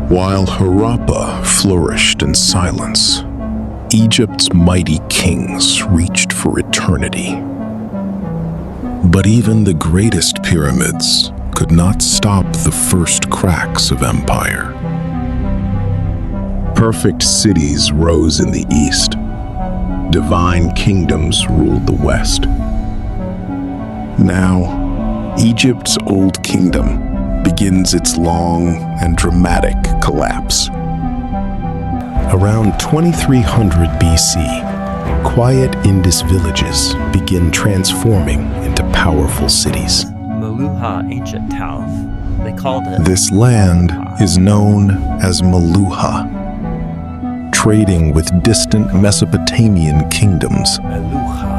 While Harappa flourished in silence, Egypt's mighty kings reached for eternity. But even the greatest pyramids could not stop the first cracks of empire. Perfect cities rose in the east. Divine kingdoms ruled the west. Now, Egypt's old kingdom begins its long and dramatic collapse. Around 2300 BC, quiet Indus villages begin transforming into powerful cities. Meluha ancient town. They called it. This land is known as Meluha, trading with distant Mesopotamian kingdoms. Meluha.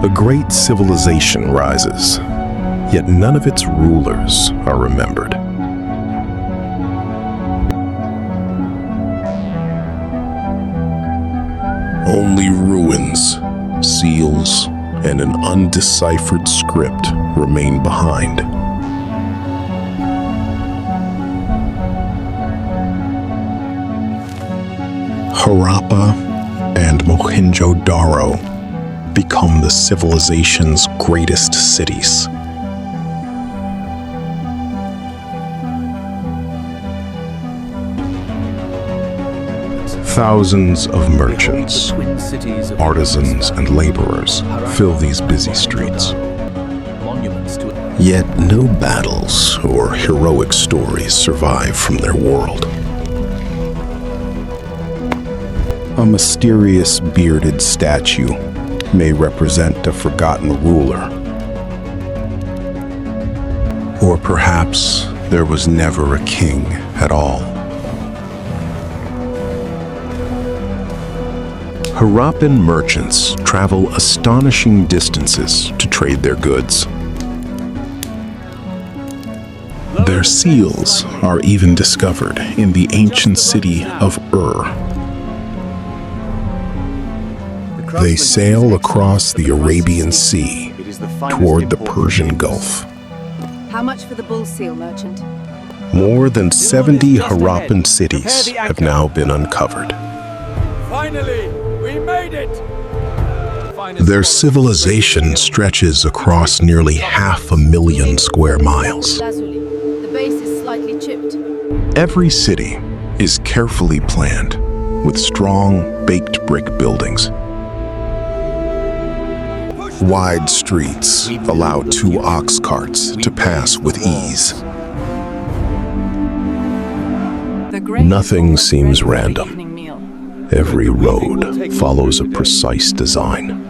A great civilization rises, yet none of its rulers are remembered. Only ruins, seals, and an undeciphered script remain behind. Harappa and Mohenjo Daro become the civilization's greatest cities. Thousands of merchants, artisans, and laborers fill these busy streets. Yet no battles or heroic stories survive from their world. A mysterious bearded statue may represent a forgotten ruler. Or perhaps there was never a king at all. Harappan merchants travel astonishing distances to trade their goods. Their seals are even discovered in the ancient city of Ur. They sail across the Arabian Sea toward the Persian Gulf. How much for the bull seal, merchant? More than 70 Harappan cities have now been uncovered. Finally, we made it! Their civilization stretches across nearly 500,000 square miles. The base is slightly chipped. Every city is carefully planned with strong, baked brick buildings. Wide streets allow 2 ox carts to pass with ease. Nothing seems random. Every road follows a precise design.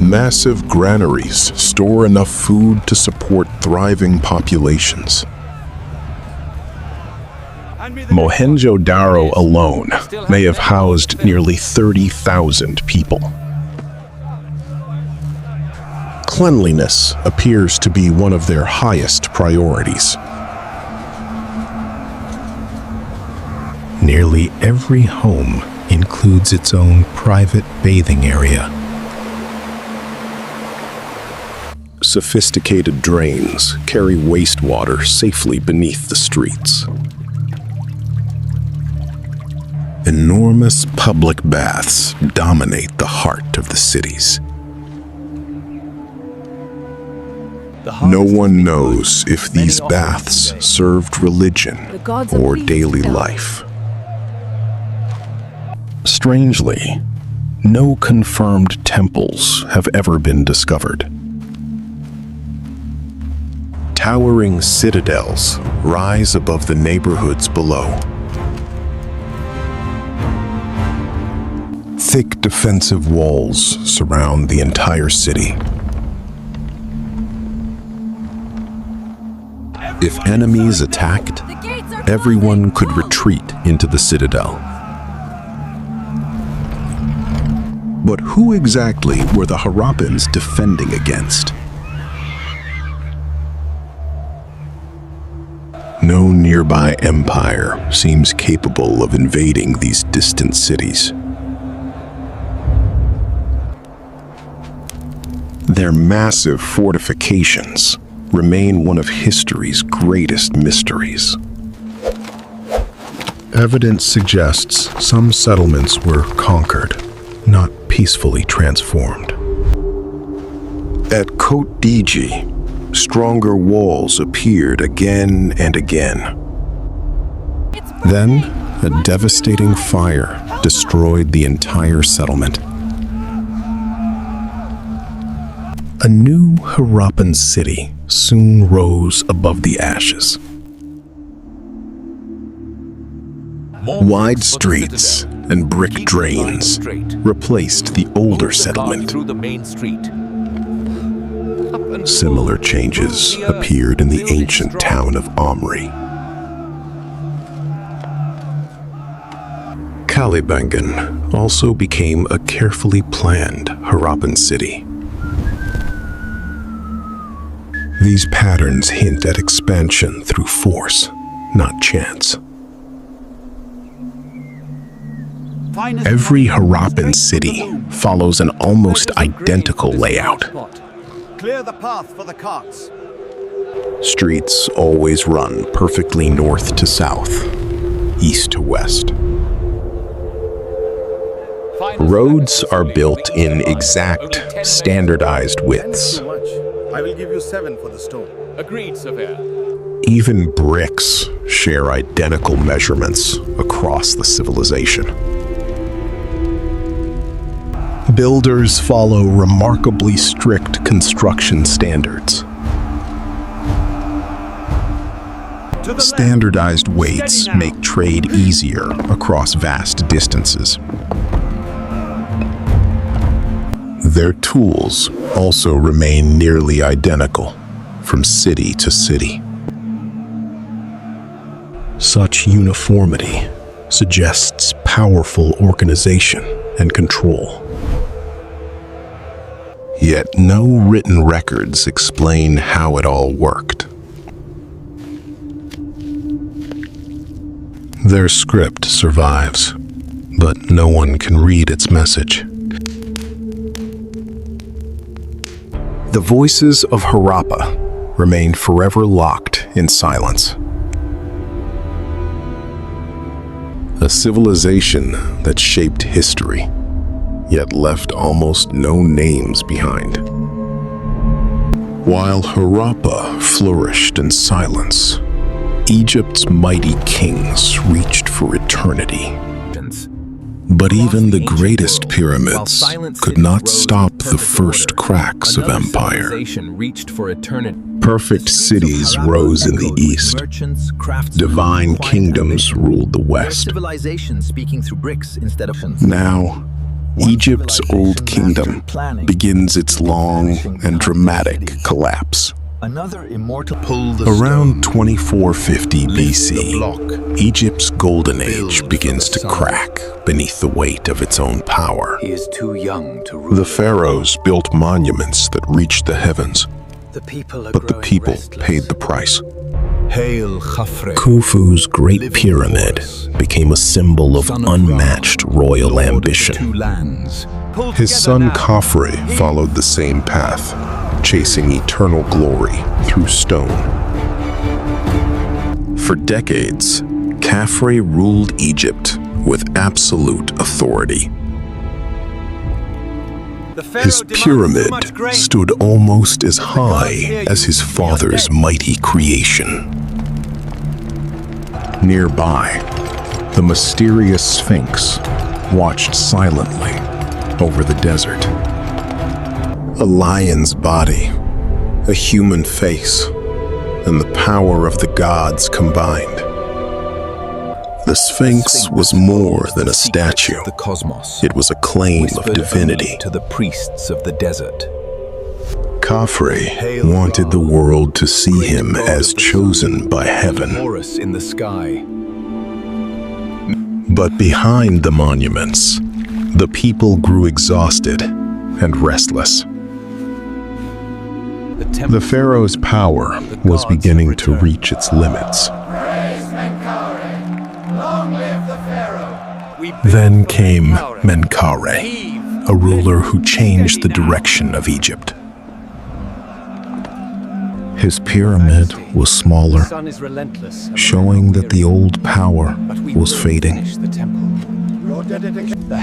Massive granaries store enough food to support thriving populations. Mohenjo Daro alone may have housed nearly 30,000 people. Cleanliness appears to be one of their highest priorities. Nearly every home includes its own private bathing area. Sophisticated drains carry wastewater safely beneath the streets. Enormous public baths dominate the heart of the cities. No one knows if these baths served religion or daily life. Strangely, no confirmed temples have ever been discovered. Towering citadels rise above the neighborhoods below. Thick defensive walls surround the entire city. If enemies attacked, everyone could retreat into the citadel. But who exactly were the Harappans defending against? No nearby empire seems capable of invading these distant cities. Their massive fortifications remain one of history's greatest mysteries. Evidence suggests some settlements were conquered, not peacefully transformed. At Côte d'Ivoire, stronger walls appeared again and again. Then, a devastating fire destroyed the entire settlement. A new Harappan city soon rose above the ashes. Wide streets and brick drains replaced the older settlement. Similar changes appeared in the ancient town of Omri. Kalibangan also became a carefully planned Harappan city. These patterns hint at expansion through force, not chance. Every Harappan city follows an almost identical layout. Clear the path for the carts. Streets always run perfectly north to south, east to west. Roads are built in exact, standardized widths. I will give you 7 for the stone. Agreed, Surveyor. Even bricks share identical measurements across the civilization. Builders follow remarkably strict construction standards. Standardized weights make trade easier across vast distances. Their tools also remain nearly identical from city to city. Such uniformity suggests powerful organization and control. Yet no written records explain how it all worked. Their script survives, but no one can read its message. The voices of Harappa remain forever locked in silence. A civilization that shaped history, yet left almost no names behind. While Harappa flourished in silence, Egypt's mighty kings reached for eternity. But even the greatest pyramids could not stop the first cracks of empire. Perfect cities rose in the east. Divine kingdoms ruled the west. Now, Egypt's old kingdom begins its long and dramatic collapse. Around 2450 BC, Egypt's golden age begins to crack beneath the weight of its own power. The pharaohs built monuments that reached the heavens, but the people paid the price. Khufu's Great Pyramid became a symbol of unmatched royal ambition. His son Khafre followed the same path, chasing eternal glory through stone. For decades, Khafre ruled Egypt with absolute authority. His pyramid stood almost as high as his father's mighty creation. Nearby, the mysterious Sphinx watched silently over the desert. A lion's body, a human face, and the power of the gods combined. The Sphinx was more than a statue. It was a claim of divinity. To the priests of the desert. Khafre wanted the world to see him as chosen by heaven. In the sky. But behind the monuments, the people grew exhausted and restless. The pharaoh's power was beginning to reach its limits. Then came Menkaure, a ruler who changed the direction of Egypt. His pyramid was smaller, Sun is relentless. showing that the old power was fading.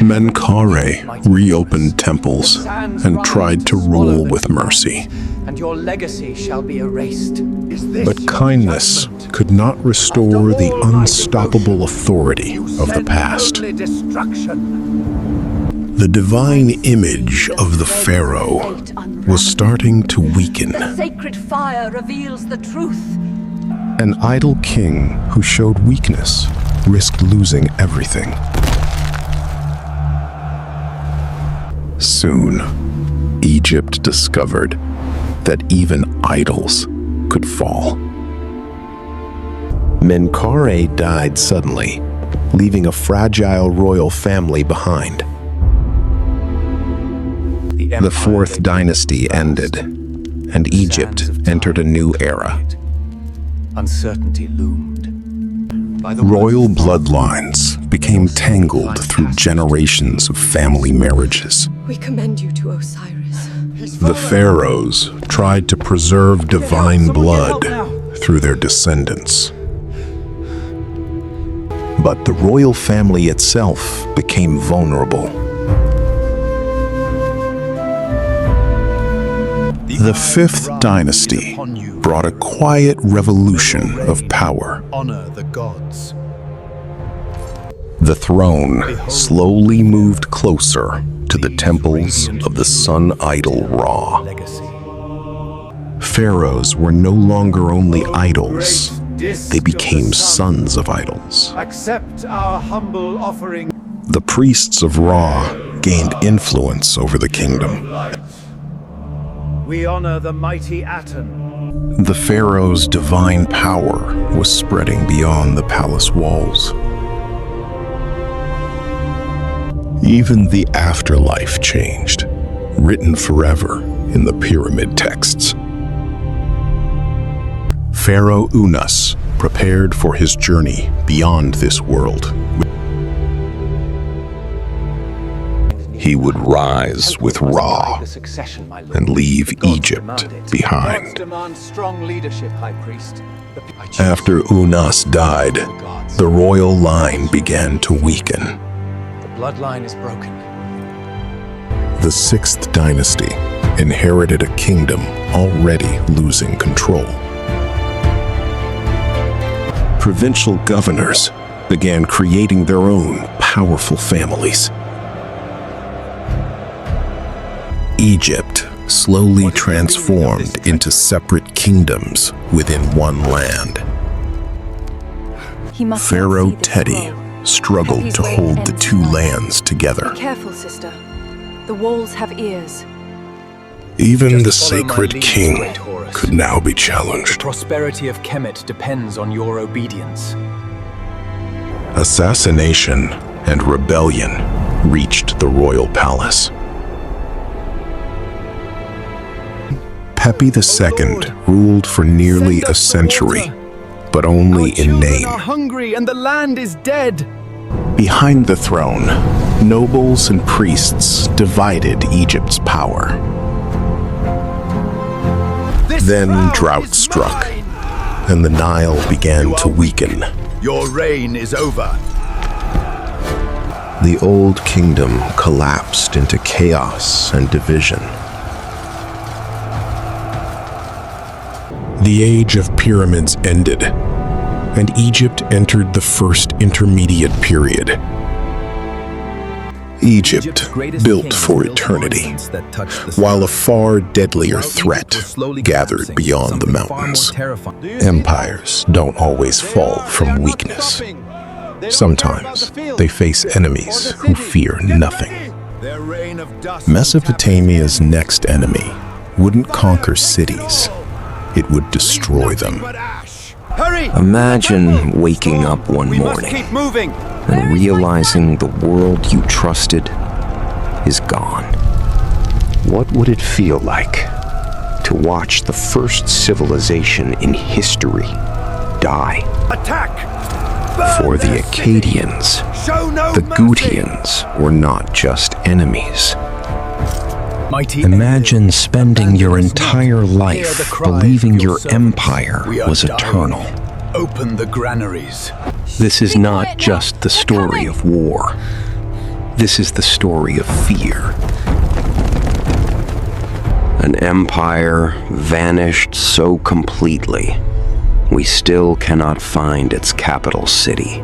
Menkare reopened temples and tried to rule with mercy. And your legacy shall be erased. But kindness could not restore the unstoppable authority of the past. The divine image of the pharaoh was starting to weaken. The sacred fire reveals the truth. An idle king who showed weakness risked losing everything. Soon, Egypt discovered that even idols could fall. Menkare died suddenly, leaving a fragile royal family behind. The fourth dynasty ended, and Egypt entered a new era. Uncertainty loomed. Royal bloodlines became tangled through generations of family marriages. We commend you to Osiris. The pharaohs tried to preserve divine blood through their descendants. But the royal family itself became vulnerable. The fifth dynasty brought a quiet revolution of power. Honor the gods. The throne slowly moved closer to the temples of the sun idol Ra. Pharaohs were no longer only idols, they became sons of idols. Accept our humble offering. The priests of Ra gained influence over the kingdom. We honor the mighty Aten. The pharaoh's divine power was spreading beyond the palace walls. Even the afterlife changed, written forever in the pyramid texts. Pharaoh Unas prepared for his journey beyond this world. He would rise with Ra and leave Egypt behind. Demand strong leadership, High Priest. After Unas died, the royal line began to weaken. The bloodline is broken. The sixth dynasty inherited a kingdom already losing control. Provincial governors began creating their own powerful families. Egypt slowly transformed into separate kingdoms within one land. He must not Pharaoh see this Teti scroll. struggled Teti's to way hold the ends two now. lands together. Be careful, sister. The walls have ears. Even the Just follow my sacred lead, king great Horus. could now be The challenged. prosperity of Kemet depends on your obedience. Assassination and rebellion reached the royal palace. Pepi II ruled for nearly a century, but only in name. Hungry and the land is dead. Behind the throne, nobles and priests divided Egypt's power. Then drought struck, and the Nile began to weaken. Your reign is over. The old kingdom collapsed into chaos and division. The age of pyramids ended, and Egypt entered the first intermediate period. Egypt, built for eternity, while a far deadlier threat gathered beyond the mountains. Empires don't always fall from weakness. Sometimes they face enemies who fear nothing. Mesopotamia's next enemy wouldn't conquer cities, it would destroy them. Hurry! Imagine waking up one We must morning keep moving. and realizing the world you trusted is gone. What would it feel like to watch the first civilization in history die? Attack! For the Akkadians, Show no the mercy. Gutians were not just enemies. Mighty Imagine angels, spending your abandon us not. entire Hear life the cry believing of your servants. empire We are was dying. eternal. Open the granaries. This is not just the story of war. This is the story of fear. An empire vanished so completely, we still cannot find its capital city.